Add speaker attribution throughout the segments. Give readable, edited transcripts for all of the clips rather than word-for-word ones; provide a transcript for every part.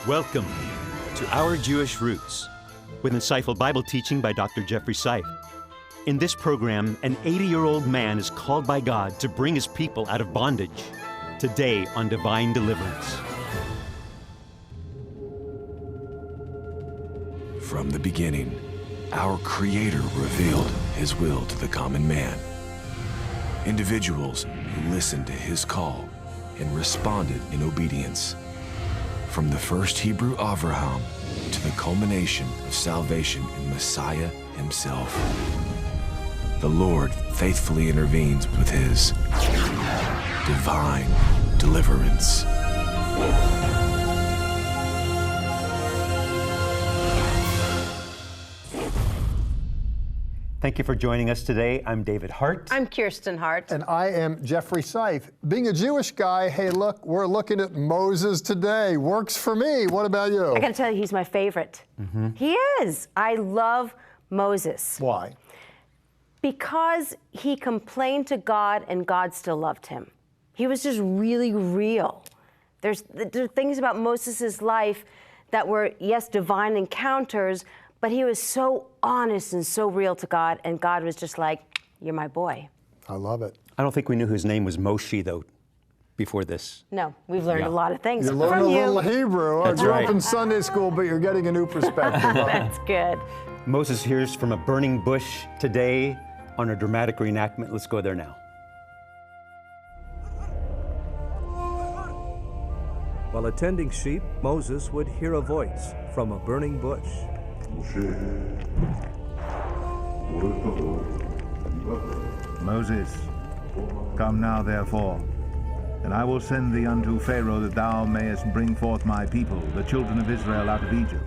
Speaker 1: Welcome to Our Jewish Roots, with insightful Bible teaching by Dr. Jeffrey Seif. In this program, an 80-year-old man is called by God to bring his people out of bondage. Today on Divine Deliverance.
Speaker 2: From the beginning, our Creator revealed His will to the common man. Individuals who listened to His call and responded in obedience. From the first Hebrew Avraham to the culmination of salvation in Messiah Himself, the Lord faithfully intervenes with His divine deliverance.
Speaker 1: Thank you for joining us today. I'm David Hart.
Speaker 3: I'm Kirsten Hart.
Speaker 4: And I am Jeffrey Seif. Being a Jewish guy, hey, look, we're looking at Moses today. Works for me. What about you?
Speaker 3: I gotta tell you, he's my favorite. He is. I love Moses.
Speaker 4: Why?
Speaker 3: Because he complained to God and God still loved him. He was just really real. There are things about Moses' life that were, yes, divine encounters, but he was so honest and so real to God, and God was just like, you're my boy.
Speaker 4: I love it.
Speaker 1: I don't think we knew his name was Moshe, though, before this.
Speaker 3: No, we've learned a lot of things
Speaker 4: You
Speaker 3: from
Speaker 4: learn a
Speaker 3: you.
Speaker 4: little Hebrew.
Speaker 1: That's
Speaker 4: I grew
Speaker 1: right.
Speaker 4: up in Sunday school, but you're getting a new perspective.
Speaker 3: That's good.
Speaker 1: Moses hears from a burning bush today on a dramatic reenactment. Let's go there now.
Speaker 5: While attending sheep, Moses would hear a voice from a burning bush.
Speaker 6: Moses, come now therefore, and I will send thee unto Pharaoh, that thou mayest bring forth my people, the children of Israel, out of Egypt.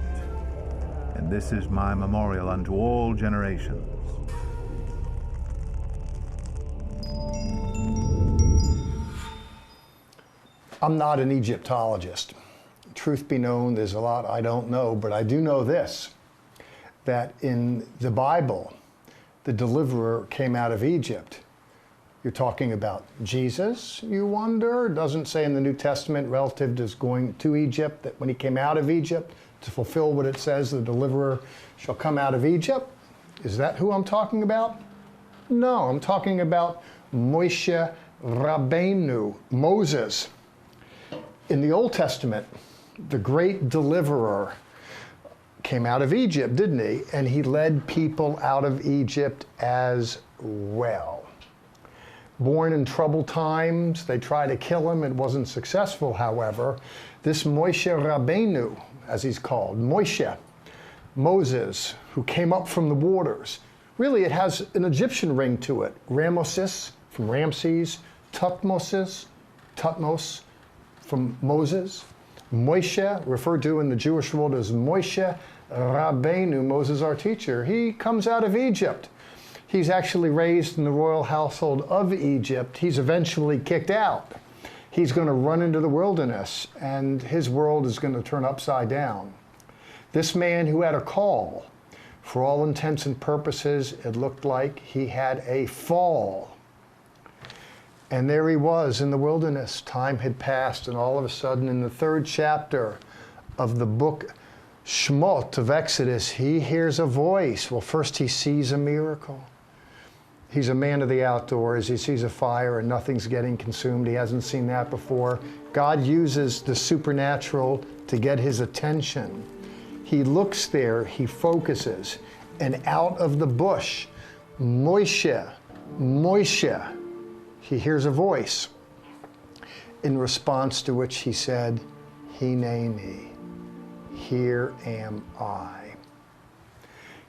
Speaker 6: And this is my memorial unto all generations.
Speaker 4: I'm not an Egyptologist. Truth be known, there's a lot I don't know, but I do know this, that in the Bible, the deliverer came out of Egypt. You're talking about Jesus, you wonder? It doesn't say in the New Testament relative to going to Egypt that when he came out of Egypt to fulfill what it says, the deliverer shall come out of Egypt. Is that who I'm talking about? No, I'm talking about Moshe Rabbeinu, Moses. In the Old Testament, the great deliverer came out of Egypt, didn't he? And he led people out of Egypt as well. Born in troubled times, they tried to kill him. It wasn't successful, however. This Moshe Rabbeinu, as he's called, Moshe, Moses, who came up from the waters. Really, it has an Egyptian ring to it. Ramosis, from Ramses, Tutmosis, Tutmos, from Moses. Moshe, referred to in the Jewish world as Moshe Rabbeinu, Moses our teacher. He comes out of Egypt. He's actually raised in the royal household of Egypt. He's eventually kicked out. He's going to run into the wilderness, and his world is going to turn upside down. This man who had a call, for all intents and purposes, it looked like he had a fall. And there he was in the wilderness. Time had passed, and all of a sudden, in the third chapter of the book Shemot of Exodus, he hears a voice. Well, first he sees a miracle. He's a man of the outdoors. He sees a fire and nothing's getting consumed. He hasn't seen that before. God uses the supernatural to get his attention. He looks there, he focuses, and out of the bush, Moshe, Moshe, he hears a voice, in response to which he said, Hineni, here am I.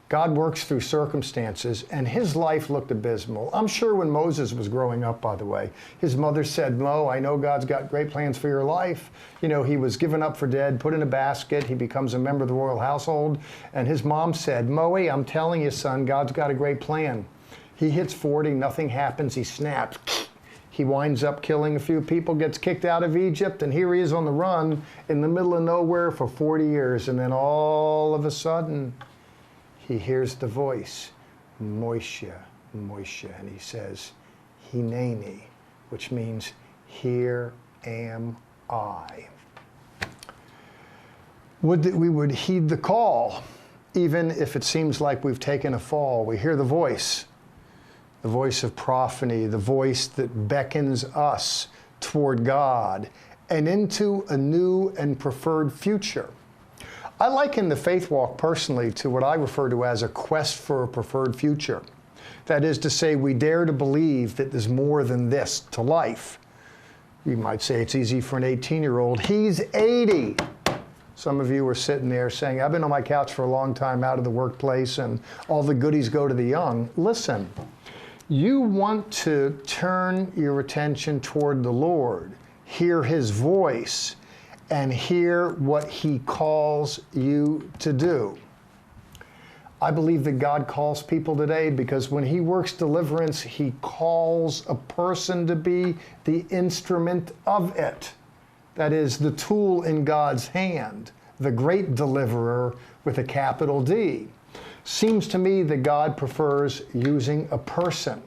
Speaker 4: God works through circumstances, and his life looked abysmal. I'm sure when Moses was growing up, by the way, his mother said, Mo, I know God's got great plans for your life. You know, he was given up for dead, put in a basket, he becomes a member of the royal household, and his mom said, Moe, I'm telling you, son, God's got a great plan. He hits 40, nothing happens, he snaps. He winds up killing a few people, gets kicked out of Egypt, and here he is on the run in the middle of nowhere for 40 years. And then all of a sudden, he hears the voice, Moshe, Moshe, and he says, Hineni, which means, here am I. Would that we would heed the call, even if it seems like we've taken a fall. We hear the voice of prophany, the voice that beckons us toward God and into a new and preferred future. I liken the faith walk personally to what I refer to as a quest for a preferred future. That is to say, we dare to believe that there's more than this to life. You might say it's easy for an 18-year-old. He's 80. Some of you are sitting there saying, I've been on my couch for a long time, out of the workplace, and all the goodies go to the young. Listen, you want to turn your attention toward the Lord, hear His voice, and hear what He calls you to do. I believe that God calls people today because when He works deliverance, He calls a person to be the instrument of it. That is, the tool in God's hand, the great deliverer with a capital D. Seems to me that God prefers using a person.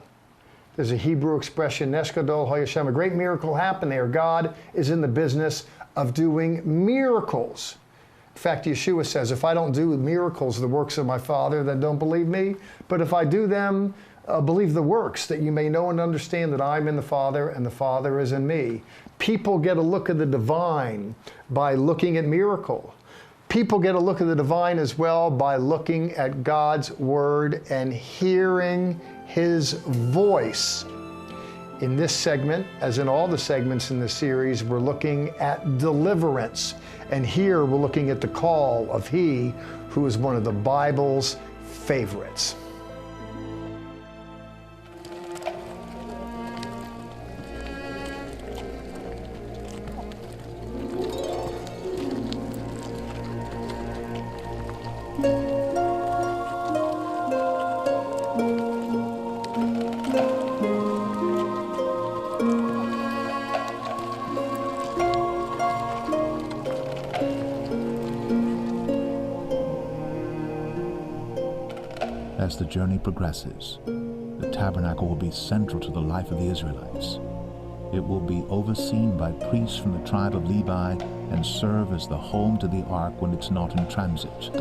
Speaker 4: There's a Hebrew expression, Nes Gadol HaYashem, a great miracle happened there. God is in the business of doing miracles. In fact, Yeshua says, if I don't do miracles, the works of my Father, then don't believe me. But if I do them, believe the works, that you may know and understand that I'm in the Father and the Father is in me. People get a look at the divine by looking at miracle. People get a look at the divine as well by looking at God's Word and hearing His voice. In this segment, as in all the segments in the series, we're looking at deliverance. And here we're looking at the call of He who is one of the Bible's favorites.
Speaker 6: As the journey progresses, the tabernacle will be central to the life of the Israelites. It will be overseen by priests from the tribe of Levi and serve as the home to the ark when it's not in transit.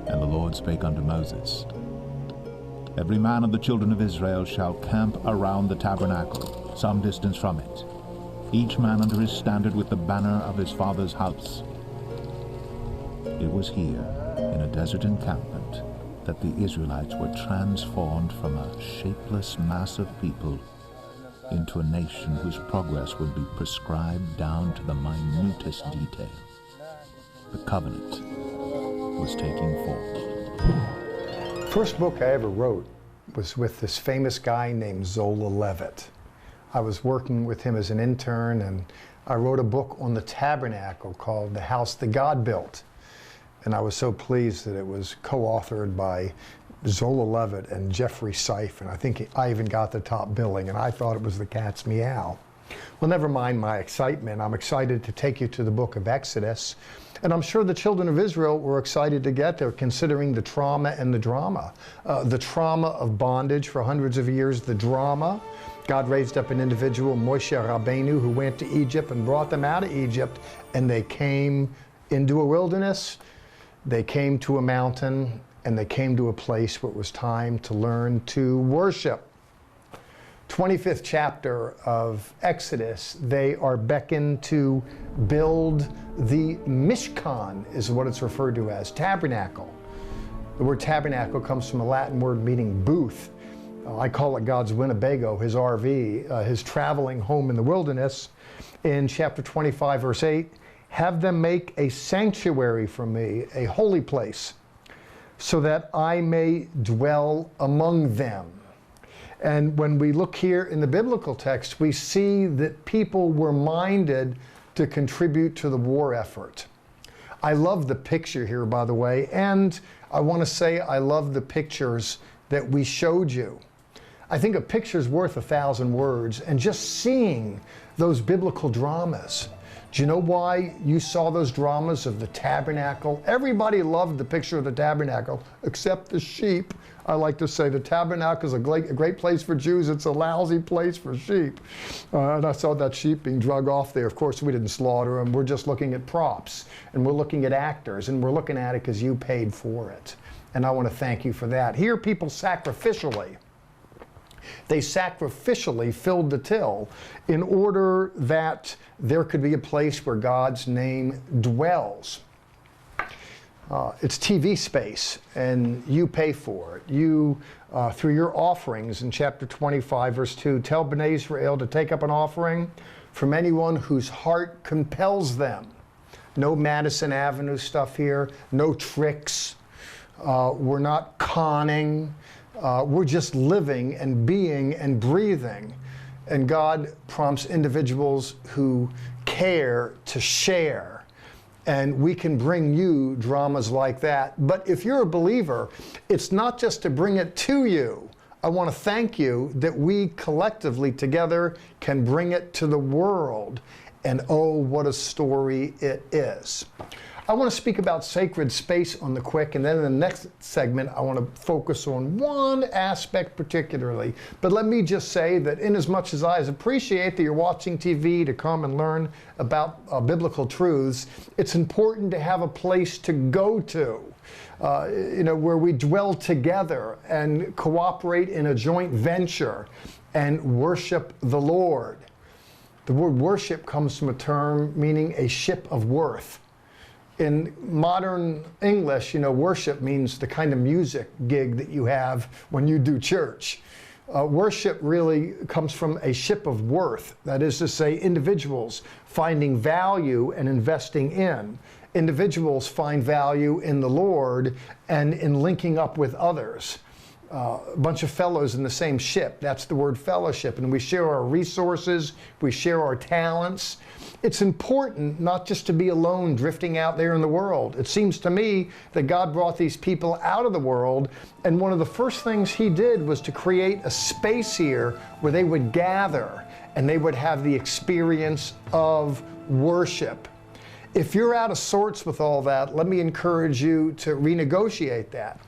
Speaker 6: And the Lord spake unto Moses, Every man of the children of Israel shall camp around the tabernacle, some distance from it, each man under his standard with the banner of his father's house. It was here, in a desert encampment, that the Israelites were transformed from a shapeless mass of people into a nation whose progress would be prescribed down to the minutest detail. The covenant was taking form.
Speaker 4: First book I ever wrote was with this famous guy named Zola Levitt. I was working with him as an intern, and I wrote a book on the tabernacle called The House That God Built. And I was so pleased that it was co-authored by Zola Levitt and Jeffrey Seif, and I think I even got the top billing, and I thought it was the cat's meow. Well, never mind my excitement. I'm excited to take you to the book of Exodus, and I'm sure the children of Israel were excited to get there, considering the trauma and the drama. The trauma of bondage for hundreds of years, the drama. God raised up an individual, Moshe Rabbeinu, who went to Egypt and brought them out of Egypt, and they came into a wilderness. They came to a mountain, and they came to a place where it was time to learn to worship. 25th chapter of Exodus, they are beckoned to build the Mishkan, is what it's referred to as, tabernacle. The word tabernacle comes from a Latin word meaning booth. I call it God's Winnebago, His RV, His traveling home in the wilderness. In chapter 25, verse 8, have them make a sanctuary for me, a holy place, so that I may dwell among them. And when we look here in the biblical text, we see that people were minded to contribute to the war effort. I love the picture here, by the way, and I want to say I love the pictures that we showed you. I think a picture's worth 1,000 words, and just seeing those biblical dramas. Do you know why you saw those dramas of the tabernacle? Everybody loved the picture of the tabernacle, except the sheep. I like to say the tabernacle is a great place for Jews. It's a lousy place for sheep. And I saw that sheep being drug off there. Of course, we didn't slaughter them. We're just looking at props, and we're looking at actors, and we're looking at it because you paid for it. And I want to thank you for that. Here, people sacrificially. They sacrificially filled the till in order that there could be a place where God's name dwells. It's TV space, and you pay for it. You, through your offerings in chapter 25, verse 2, tell Bnei Israel to take up an offering from anyone whose heart compels them. No Madison Avenue stuff here, no tricks. We're not conning. We're just living and being and breathing. And God prompts individuals who care to share. And we can bring you dramas like that. But if you're a believer, it's not just to bring it to you. I want to thank you that we collectively together can bring it to the world. And oh, what a story it is. I want to speak about sacred space on the quick, and then in the next segment, I want to focus on one aspect particularly. But let me just say that inasmuch as I appreciate that you're watching TV to come and learn about biblical truths, it's important to have a place to go to, where we dwell together and cooperate in a joint venture and worship the Lord. The word worship comes from a term meaning a ship of worth. In modern English, worship means the kind of music gig that you have when you do church. Worship really comes from a ship of worth. That is to say, individuals finding value and investing in. Individuals find value in the Lord and in linking up with others. A bunch of fellows in the same ship. That's the word fellowship. And we share our resources. We share our talents. It's important not just to be alone drifting out there in the world. It seems to me that God brought these people out of the world, and one of the first things he did was to create a space here where they would gather and they would have the experience of worship. If you're out of sorts with all that, let me encourage you to renegotiate that.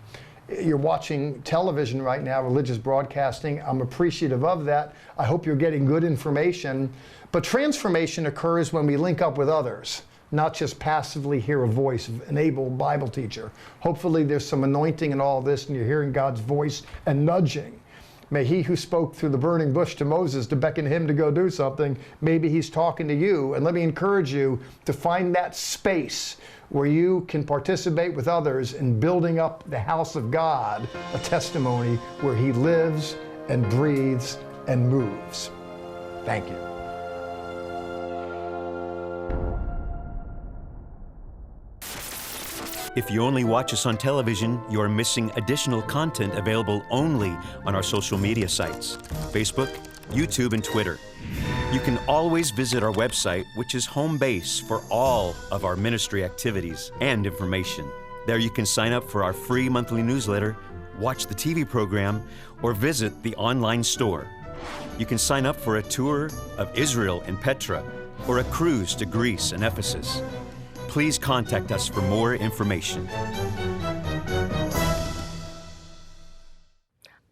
Speaker 4: You're watching television right now, religious broadcasting. I'm appreciative of that. I hope you're getting good information. But transformation occurs when we link up with others, not just passively hear a voice of an able Bible teacher. Hopefully there's some anointing in all this and you're hearing God's voice and nudging. May he who spoke through the burning bush to Moses to beckon him to go do something, maybe he's talking to you. And let me encourage you to find that space where you can participate with others in building up the house of God, a testimony where he lives and breathes and moves. Thank you.
Speaker 1: If you only watch us on television, you are missing additional content available only on our social media sites, Facebook, YouTube, and Twitter. You can always visit our website, which is home base for all of our ministry activities and information. There you can sign up for our free monthly newsletter, watch the TV program, or visit the online store. You can sign up for a tour of Israel and Petra, or a cruise to Greece and Ephesus. Please contact us for more information.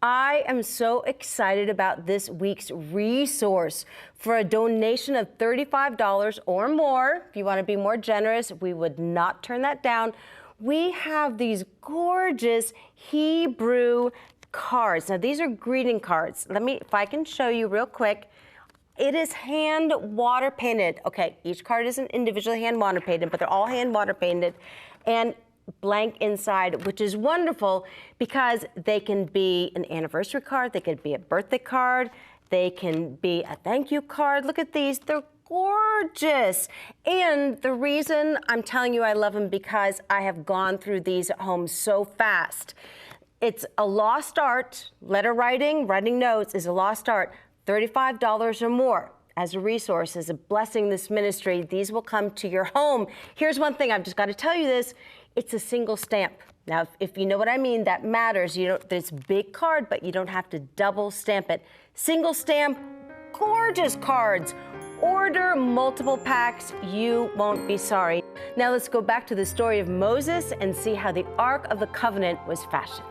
Speaker 3: I am so excited about this week's resource. For a donation of $35 or more, if you want to be more generous, we would not turn that down. We have these gorgeous Hebrew cards. Now, these are greeting cards. If I can show you real quick. It is hand water painted. Okay, each card isn't individually hand water painted, but they're all hand water painted and blank inside, which is wonderful because they can be an anniversary card, they could be a birthday card, they can be a thank you card. Look at these, they're gorgeous. And the reason I'm telling you I love them because I have gone through these at home so fast. It's a lost art. Letter writing notes is a lost art. $35 or more as a resource, as a blessing this ministry. These will come to your home. Here's one thing, I've just got to tell you this. It's a single stamp. Now, if you know what I mean, that matters. There's big card, but you don't have to double stamp it. Single stamp, gorgeous cards. Order multiple packs, you won't be sorry. Now let's go back to the story of Moses and see how the Ark of the Covenant was fashioned.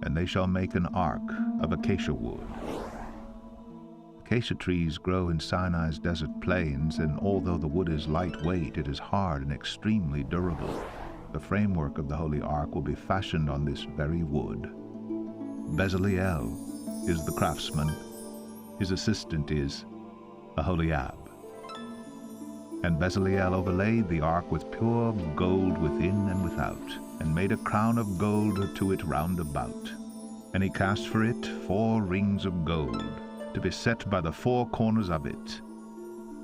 Speaker 6: And they shall make an ark of acacia wood. Acacia trees grow in Sinai's desert plains, and although the wood is lightweight, it is hard and extremely durable. The framework of the Holy Ark will be fashioned on this very wood. Bezaleel is the craftsman. His assistant is Aholiab. And Bezaleel overlaid the ark with pure gold within and without, and made a crown of gold to it round about. And he cast for it 4 rings of gold, to be set by the 4 corners of it.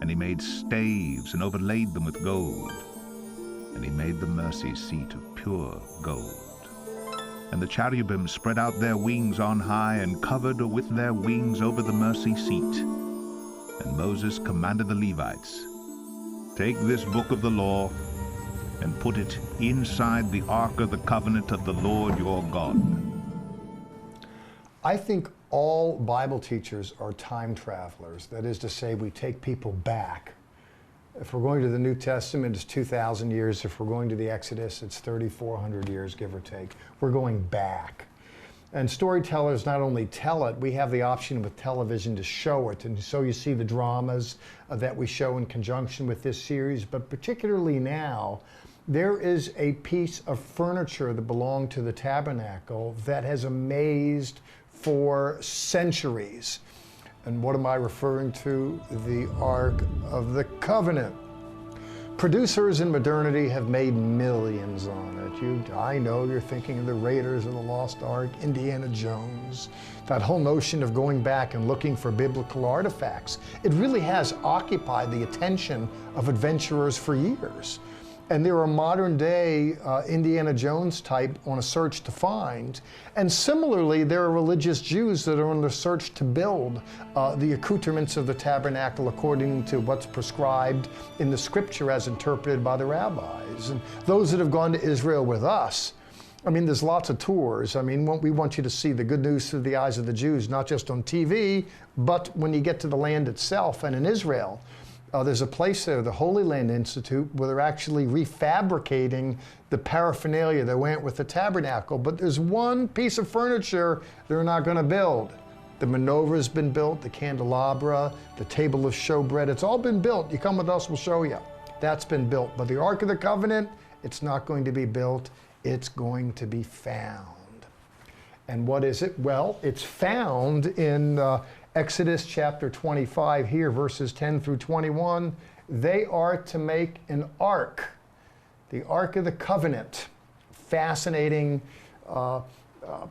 Speaker 6: And he made staves, and overlaid them with gold. And he made the mercy seat of pure gold. And the cherubim spread out their wings on high, and covered with their wings over the mercy seat. And Moses commanded the Levites, take this book of the law, and put it inside the ark of the covenant of the Lord your God.
Speaker 4: I think all Bible teachers are time travelers. That is to say, we take people back. If we're going to the New Testament, it's 2,000 years. If we're going to the Exodus, it's 3,400 years, give or take. We're going back. And storytellers not only tell it, we have the option with television to show it. And so you see the dramas that we show in conjunction with this series. But particularly now, there is a piece of furniture that belonged to the tabernacle that has amazed for centuries. And what am I referring to? The Ark of the Covenant. Producers in modernity have made millions on it. I know you're thinking of the Raiders of the Lost Ark, Indiana Jones, that whole notion of going back and looking for biblical artifacts. It really has occupied the attention of adventurers for years. And there are modern day Indiana Jones type on a search to find. And similarly, there are religious Jews that are on the search to build the accoutrements of the tabernacle according to what's prescribed in the scripture as interpreted by the rabbis. And those that have gone to Israel with us, I mean, there's lots of tours. I mean, we want you to see the good news through the eyes of the Jews, not just on TV, but when you get to the land itself. And in Israel, there's a place there, the Holy Land Institute, where they're actually refabricating the paraphernalia that went with the tabernacle. But there's one piece of furniture they're not going to build. The menorah's been built, the candelabra, the table of showbread, it's all been built. You come with us, we'll show you. That's been built. But the Ark of the Covenant, it's not going to be built. It's going to be found. And what is it? Well, it's found in Exodus chapter 25 here, verses 10 through 21. They are to make an ark, the Ark of the Covenant. Fascinating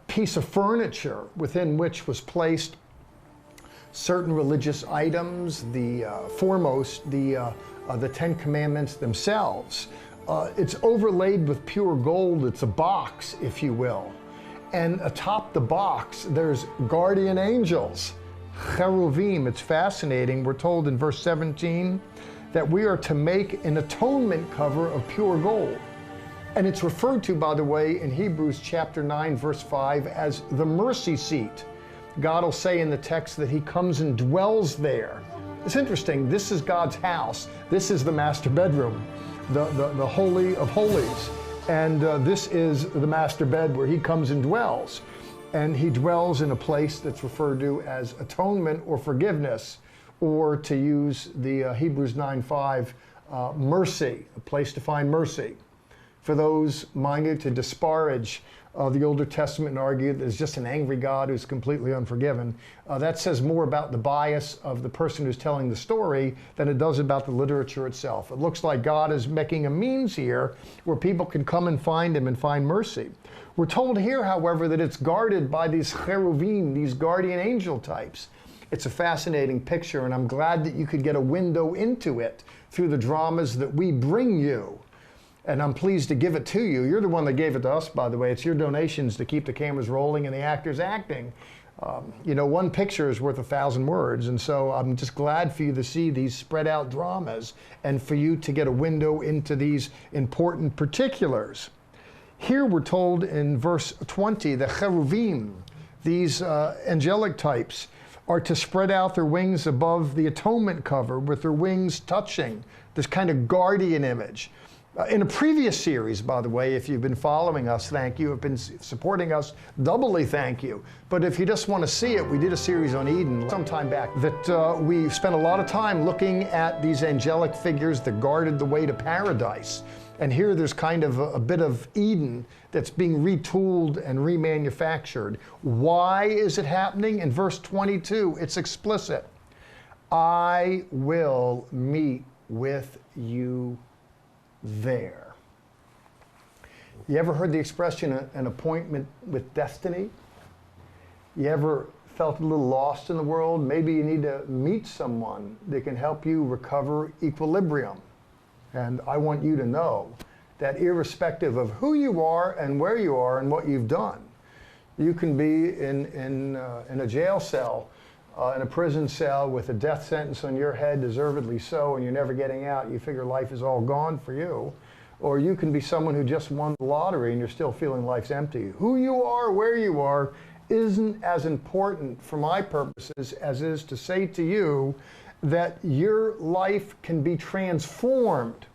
Speaker 4: piece of furniture within which was placed certain religious items, the foremost, the 10 Commandments themselves. It's overlaid with pure gold. It's a box, if you will. And atop the box, there's guardian angels. Cheruvim. It's fascinating. We're told in verse 17 that we are to make an atonement cover of pure gold. And it's referred to, by the way, in Hebrews chapter 9, verse 5 as the mercy seat. God will say in the text that he comes and dwells there. It's interesting. This is God's house. This is the master bedroom, the Holy of Holies. And this is the master bed where he comes and dwells. And he dwells in a place that's referred to as atonement or forgiveness, or to use the Hebrews 9:5, mercy, a place to find mercy. For those minded to disparage the Older Testament and argue that there's just an angry God who's completely unforgiven, that says more about the bias of the person who's telling the story than it does about the literature itself. It looks like God is making a means here where people can come and find him and find mercy. We're told here, however, that it's guarded by these cheruvim, these guardian angel types. It's a fascinating picture, and I'm glad that you could get a window into it through the dramas that we bring you. And I'm pleased to give it to you. You're the one that gave it to us, by the way. It's your donations to keep the cameras rolling and the actors acting. You know, one picture is worth 1,000 words, and so I'm just glad for you to see these spread out dramas and for you to get a window into these important particulars. Here we're told in verse 20, the cheruvim, these angelic types, are to spread out their wings above the atonement cover with their wings touching, this kind of guardian image. In a previous series, by the way, if you've been following us, thank you. Have been supporting us, doubly thank you. But if you just want to see it, we did a series on Eden some time back that we spent a lot of time looking at these angelic figures that guarded the way to paradise. And here there's kind of a bit of Eden that's being retooled and remanufactured. Why is it happening? In verse 22, it's explicit. I will meet with you there. You ever heard the expression, an appointment with destiny? You ever felt a little lost in the world? Maybe you need to meet someone that can help you recover equilibrium. And I want you to know that irrespective of who you are and where you are and what you've done, you can be in a jail cell, in a prison cell with a death sentence on your head, deservedly so, and you're never getting out. You figure life is all gone for you. Or you can be someone who just won the lottery and you're still feeling life's empty. Who you are, where you are, isn't as important for my purposes as is to say to you that your life can be transformed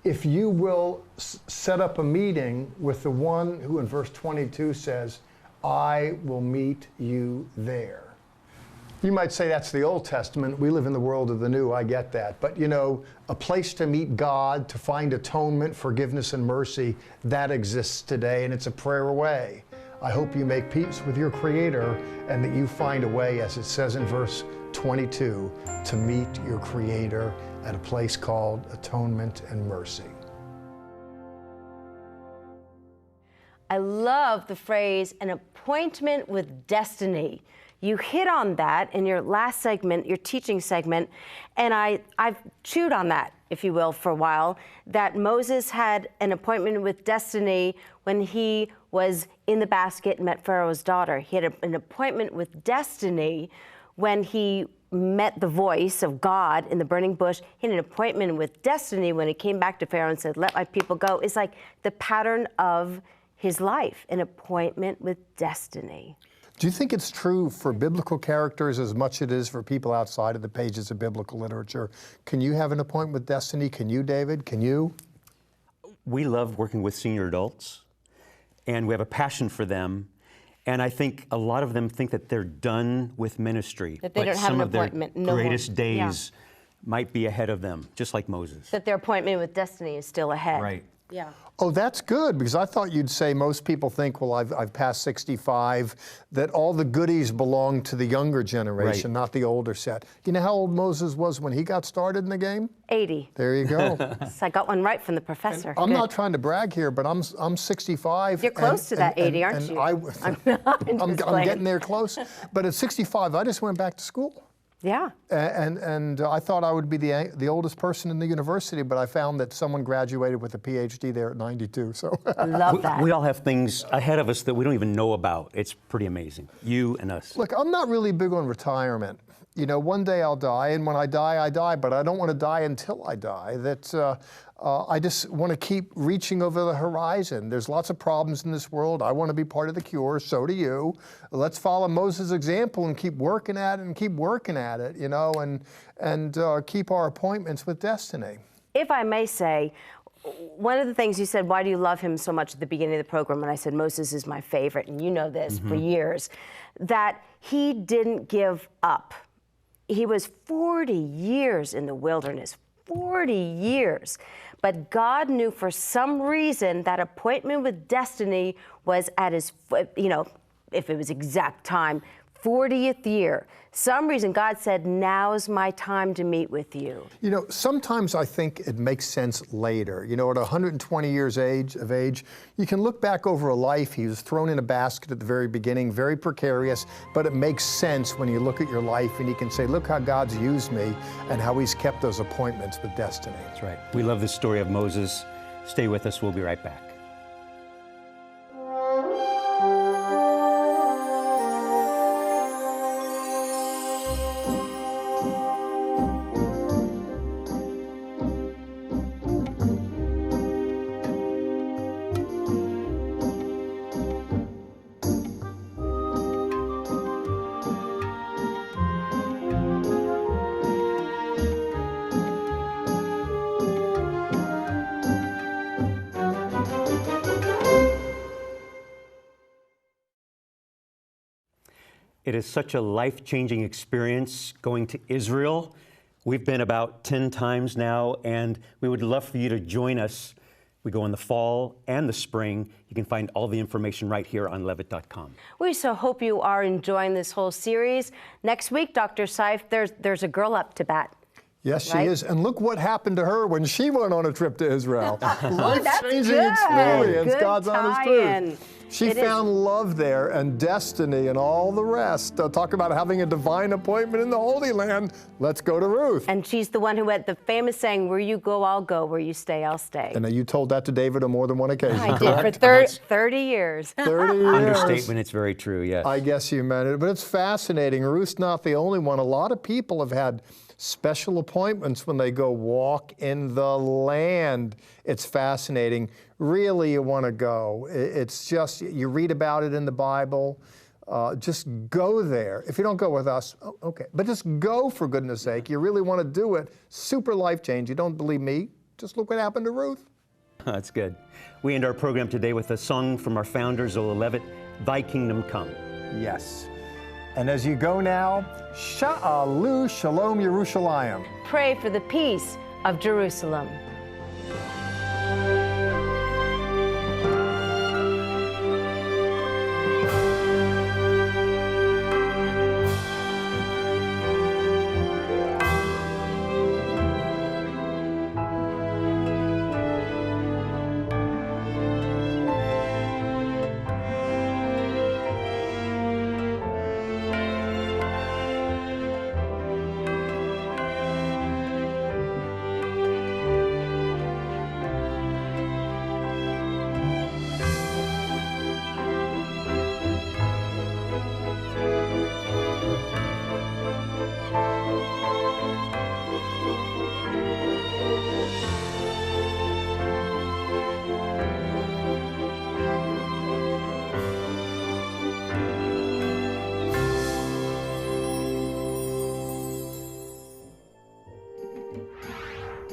Speaker 4: if you will set up a meeting with the one who in verse 22 says, I will meet you there. You might say that's the Old Testament. We live in the world of the New. I get that. But, you know, a place to meet God, to find atonement, forgiveness, and mercy, that exists today, and it's a prayer away. I hope you make peace with your Creator and that you find a way, as it says in verse 22, to meet your Creator at a place called atonement and mercy.
Speaker 3: I love the phrase, an appointment with destiny. You hit on that in your last segment, your teaching segment, and I've chewed on that, if you will, for a while, that Moses had an appointment with destiny when he was in the basket and met Pharaoh's daughter. He had an appointment with destiny when he met the voice of God in the burning bush. He had an appointment with destiny when he came back to Pharaoh and said, let my people go. It's like the pattern of his life, an appointment with destiny.
Speaker 4: Do you think it's true for biblical characters as much as it is for people outside of the pages of biblical literature? Can you have an appointment with destiny? Can you, David? Can you?
Speaker 1: We love working with senior adults, and we have a passion for them. And I think a lot of them think that they're done with ministry.
Speaker 3: That they don't have an appointment.
Speaker 1: Some of their greatest days might be ahead of them, just like Moses.
Speaker 3: That their appointment with destiny is still ahead.
Speaker 1: Right.
Speaker 3: Yeah.
Speaker 4: Oh, that's good, because I thought you'd say most people think, well, I've passed 65, that all the goodies belong to the younger generation, not the older set. You know how old Moses was when he got started in the game?
Speaker 3: 80.
Speaker 4: There you go.
Speaker 3: So I got one right from the professor.
Speaker 4: I'm not trying to brag here, but I'm 65.
Speaker 3: You're close to that 80, aren't you?
Speaker 4: I'm getting there close. But at 65, I just went back to school.
Speaker 3: Yeah.
Speaker 4: And I thought I would be the oldest person in the university, but I found that someone graduated with a PhD there at 92. So
Speaker 3: love that.
Speaker 1: We all have things ahead of us that we don't even know about. It's pretty amazing. You and us.
Speaker 4: Look, I'm not really big on retirement. You know, one day I'll die, and when I die, but I don't want to die until I die. I just want to keep reaching over the horizon. There's lots of problems in this world. I want to be part of the cure, so do you. Let's follow Moses' example and keep working at it you know, and keep our appointments with destiny.
Speaker 3: If I may say, one of the things you said, why do you love him so much at the beginning of the program? And I said, Moses is my favorite, and you know this for years, that he didn't give up. He was 40 years in the wilderness, 40 years. But God knew for some reason that appointment with destiny was at his, you know, if it was exact time, 40th year. Some reason God said, now's my time to meet with you.
Speaker 4: You know, sometimes I think it makes sense later. You know, at 120 years of age, you can look back over a life. He was thrown in a basket at the very beginning, very precarious, but it makes sense when you look at your life and you can say, look how God's used me and how he's kept those appointments with destiny.
Speaker 1: That's right. We love the story of Moses. Stay with us. We'll be right back. It is such a life-changing experience going to Israel. We've been about 10 times now, and we would love for you to join us. We go in the fall and the spring. You can find all the information right here on levitt.com.
Speaker 3: We so hope you are enjoying this whole series. Next week, Dr. Seif, there's a girl up to bat.
Speaker 7: Yes, she
Speaker 3: Right?
Speaker 7: is. And look what happened to her when she went on a trip to Israel. Life-changing
Speaker 3: good.
Speaker 7: experience,
Speaker 3: Good
Speaker 7: God's honest
Speaker 3: tie-in.
Speaker 7: truth. She
Speaker 3: It is.
Speaker 7: found love there and destiny and all the rest. Talk about having a divine appointment in the Holy Land. Let's go to Ruth.
Speaker 3: And she's the one who had the famous saying, where you go, I'll go. Where you stay, I'll stay.
Speaker 7: And you told that to David on more than one occasion,
Speaker 3: I did for 30 years.
Speaker 7: 30 years.
Speaker 1: Understatement, it's very true, yes.
Speaker 7: I guess you meant it. But it's fascinating. Ruth's not the only one. A lot of people have had special appointments when they go walk in the land. It's fascinating. Really, you want to go. It's just, you read about it in the Bible. Just go there. If you don't go with us, okay. But just go, for goodness sake. You really want to do it. Super life change. You don't believe me? Just look what happened to Ruth.
Speaker 1: That's good. We end our program today with a song from our founder, Zola Levitt, Thy Kingdom Come.
Speaker 7: Yes. And as you go now, Sha'alu Shalom Yerushalayim.
Speaker 3: Pray for the peace of Jerusalem.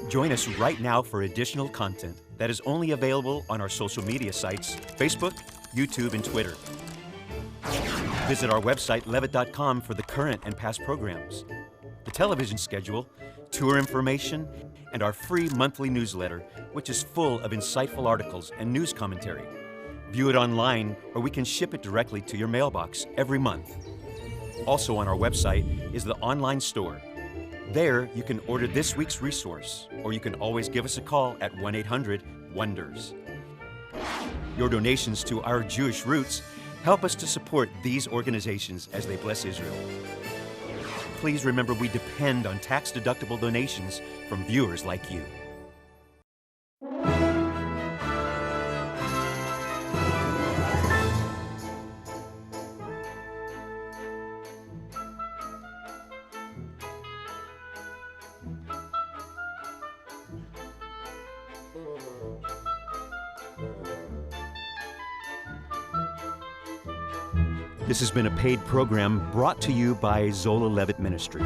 Speaker 1: Join us right now for additional content that is only available on our social media sites, Facebook, YouTube, and Twitter. Visit our website, levitt.com, for the current and past programs, the television schedule, tour information, and our free monthly newsletter, which is full of insightful articles and news commentary. View it online, or we can ship it directly to your mailbox every month. Also on our website is the online store. There, you can order this week's resource, or you can always give us a call at 1-800-WONDERS. Your donations to Our Jewish Roots help us to support these organizations as they bless Israel. Please remember, we depend on tax-deductible donations from viewers like you. This has been a paid program brought to you by Zola Levitt Ministry.